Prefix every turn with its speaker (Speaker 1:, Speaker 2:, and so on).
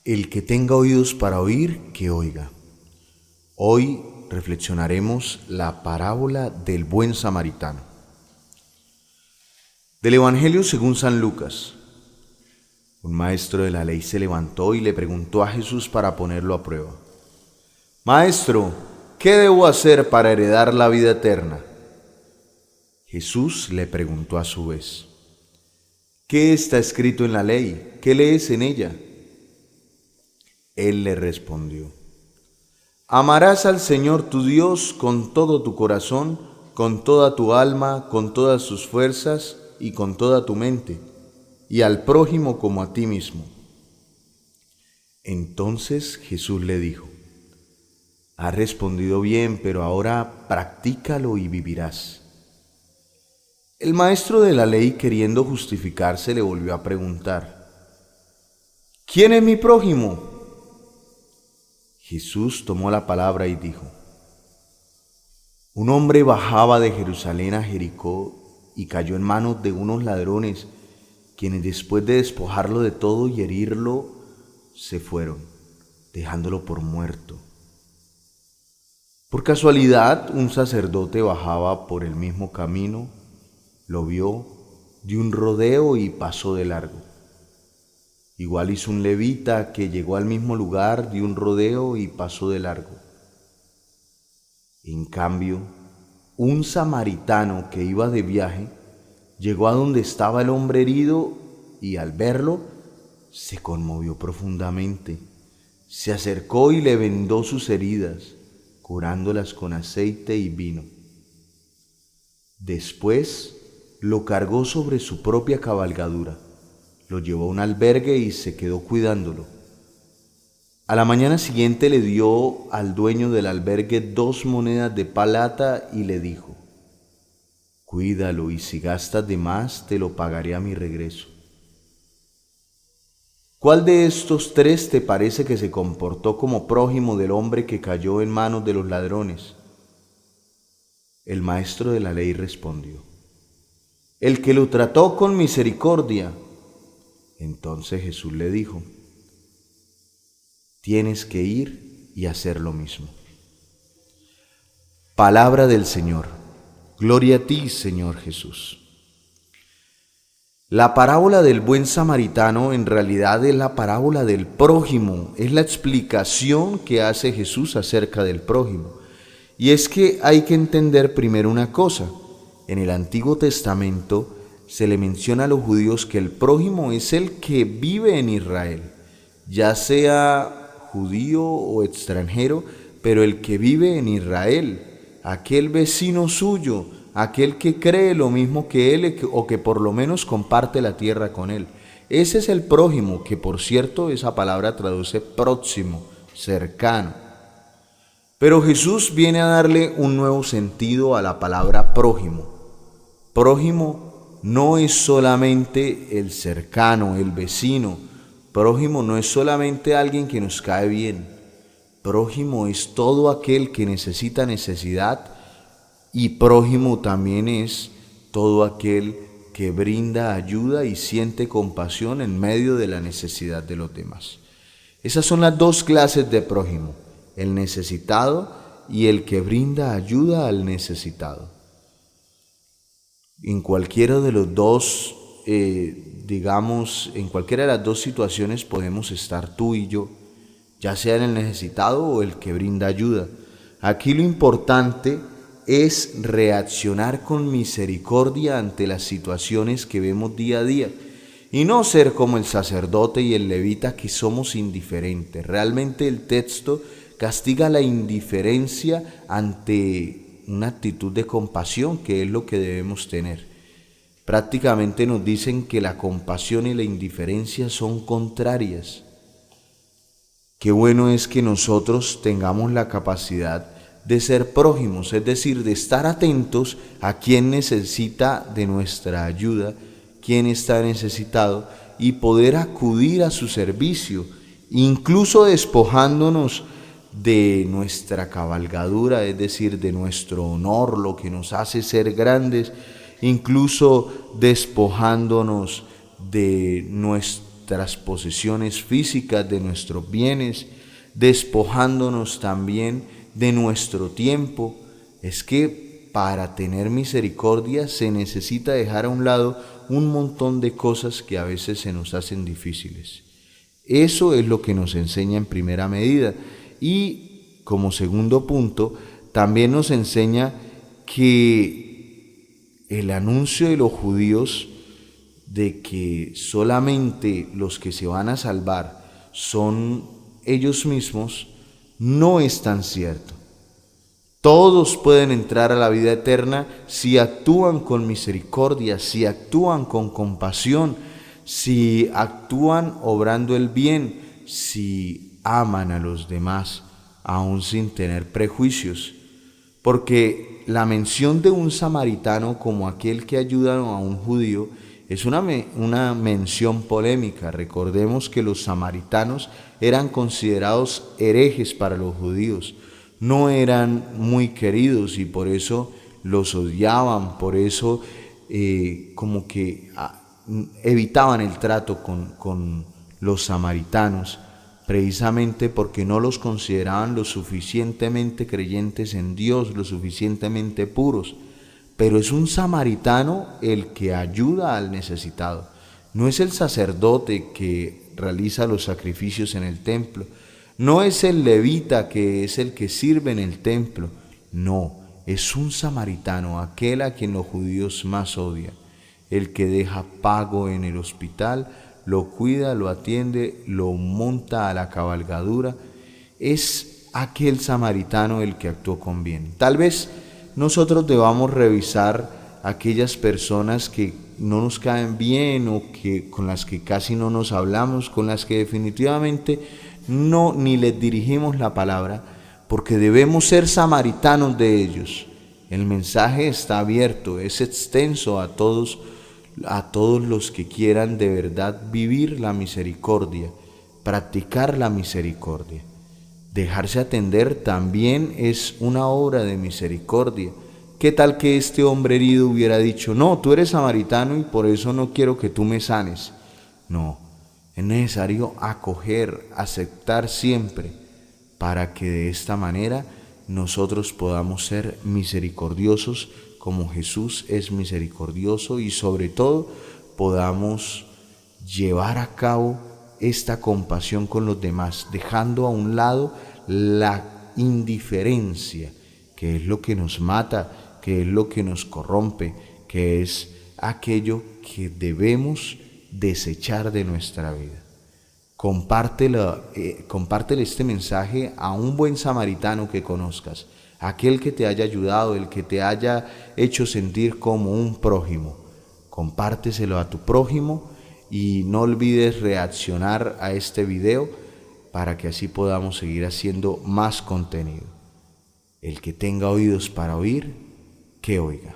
Speaker 1: El que tenga oídos para oír, que oiga. Hoy reflexionaremos la parábola del buen samaritano. Del Evangelio según San Lucas. Un maestro de la ley se levantó y le preguntó a Jesús para ponerlo a prueba: Maestro, ¿qué debo hacer para heredar la vida eterna? Jesús le preguntó a su vez: ¿Qué está escrito en la ley? ¿Qué lees en ella? Él le respondió: Amarás al Señor tu Dios con todo tu corazón, con toda tu alma, con todas tus fuerzas y con toda tu mente, y al prójimo como a ti mismo. Entonces Jesús le dijo: Has respondido bien, pero ahora practícalo y vivirás. El maestro de la ley, queriendo justificarse, le volvió a preguntar: ¿Quién es mi prójimo? Jesús tomó la palabra y dijo: Un hombre bajaba de Jerusalén a Jericó y cayó en manos de unos ladrones, quienes después de despojarlo de todo y herirlo, se fueron, dejándolo por muerto. Por casualidad, un sacerdote bajaba por el mismo camino, lo vio, dio un rodeo y pasó de largo. Igual hizo un levita que llegó al mismo lugar, dio un rodeo y pasó de largo. En cambio, un samaritano que iba de viaje llegó a donde estaba el hombre herido y al verlo se conmovió profundamente. Se acercó y le vendó sus heridas, curándolas con aceite y vino. Después lo cargó sobre su propia cabalgadura, lo llevó a un albergue y se quedó cuidándolo. A la mañana siguiente le dio al dueño del albergue 2 monedas de plata y le dijo: Cuídalo y si gastas de más te lo pagaré a mi regreso. ¿Cuál de estos 3 te parece que se comportó como prójimo del hombre que cayó en manos de los ladrones? El maestro de la ley respondió: El que lo trató con misericordia. Entonces Jesús le dijo: Tienes que ir y hacer lo mismo. Palabra del Señor. Gloria a ti, Señor Jesús. La parábola del buen samaritano en realidad es la parábola del prójimo, es la explicación que hace Jesús acerca del prójimo. Y es que hay que entender primero una cosa. En el Antiguo Testamento se le menciona a los judíos que el prójimo es el que vive en Israel, ya sea judío o extranjero, pero el que vive en Israel, aquel vecino suyo, aquel que cree lo mismo que él o que por lo menos comparte la tierra con él. Ese es el prójimo, que por cierto esa palabra traduce próximo, cercano. Pero Jesús viene a darle un nuevo sentido a la palabra prójimo. Prójimo no es solamente el cercano, el vecino. Prójimo no es solamente alguien que nos cae bien. Prójimo es todo aquel que necesita necesidad, y prójimo también es todo aquel que brinda ayuda y siente compasión en medio de la necesidad de los demás. Esas son las 2 clases de prójimo: el necesitado y el que brinda ayuda al necesitado. En cualquiera de los dos, en cualquiera de las 2 situaciones podemos estar tú y yo, ya sea el necesitado o el que brinda ayuda. Aquí lo importante es reaccionar con misericordia ante las situaciones que vemos día a día y no ser como el sacerdote y el levita, que somos indiferentes. Realmente el texto castiga la indiferencia ante una actitud de compasión, que es lo que debemos tener. Prácticamente nos dicen que la compasión y la indiferencia son contrarias. Qué bueno es que nosotros tengamos la capacidad de ser prójimos, es decir, de estar atentos a quien necesita de nuestra ayuda, quien está necesitado, y poder acudir a su servicio, incluso despojándonos de nuestra cabalgadura, es decir, de nuestro honor, lo que nos hace ser grandes, incluso despojándonos de nuestra nuestras posesiones físicas, de nuestros bienes, despojándonos también de nuestro tiempo. Es que para tener misericordia se necesita dejar a un lado un montón de cosas que a veces se nos hacen difíciles. Eso es lo que nos enseña en primera medida. Y como segundo punto, también nos enseña que el anuncio de los judíos de que solamente los que se van a salvar son ellos mismos, no es tan cierto. Todos pueden entrar a la vida eterna si actúan con misericordia, si actúan con compasión, si actúan obrando el bien, si aman a los demás, aún sin tener prejuicios. Porque la mención de un samaritano como aquel que ayuda a un judío es una mención polémica. Recordemos que los samaritanos eran considerados herejes para los judíos. No eran muy queridos y por eso los odiaban, por eso como que evitaban el trato con los samaritanos, precisamente porque no los consideraban lo suficientemente creyentes en Dios, lo suficientemente puros. Pero es un samaritano el que ayuda al necesitado. No es el sacerdote que realiza los sacrificios en el templo. No es el levita que es el que sirve en el templo. No, es un samaritano, aquel a quien los judíos más odian. El que deja pago en el hospital, lo cuida, lo atiende, lo monta a la cabalgadura. Es aquel samaritano el que actuó con bien. Tal vez nosotros debamos revisar aquellas personas que no nos caen bien o con las que casi no nos hablamos, con las que definitivamente no ni les dirigimos la palabra, porque debemos ser samaritanos de ellos. El mensaje está abierto, es extenso a todos los que quieran de verdad vivir la misericordia, practicar la misericordia. Dejarse atender también es una obra de misericordia. ¿Qué tal que este hombre herido hubiera dicho: no, tú eres samaritano y por eso no quiero que tú me sanes? No, es necesario acoger, aceptar siempre, para que de esta manera nosotros podamos ser misericordiosos como Jesús es misericordioso y sobre todo podamos llevar a cabo esta compasión con los demás, dejando a un lado la indiferencia, que es lo que nos mata, que es lo que nos corrompe, que es aquello que debemos desechar de nuestra vida. Compártele este mensaje a un buen samaritano que conozcas, aquel que te haya ayudado, el que te haya hecho sentir como un prójimo. Compárteselo a tu prójimo y no olvides reaccionar a este video para que así podamos seguir haciendo más contenido. El que tenga oídos para oír, que oiga.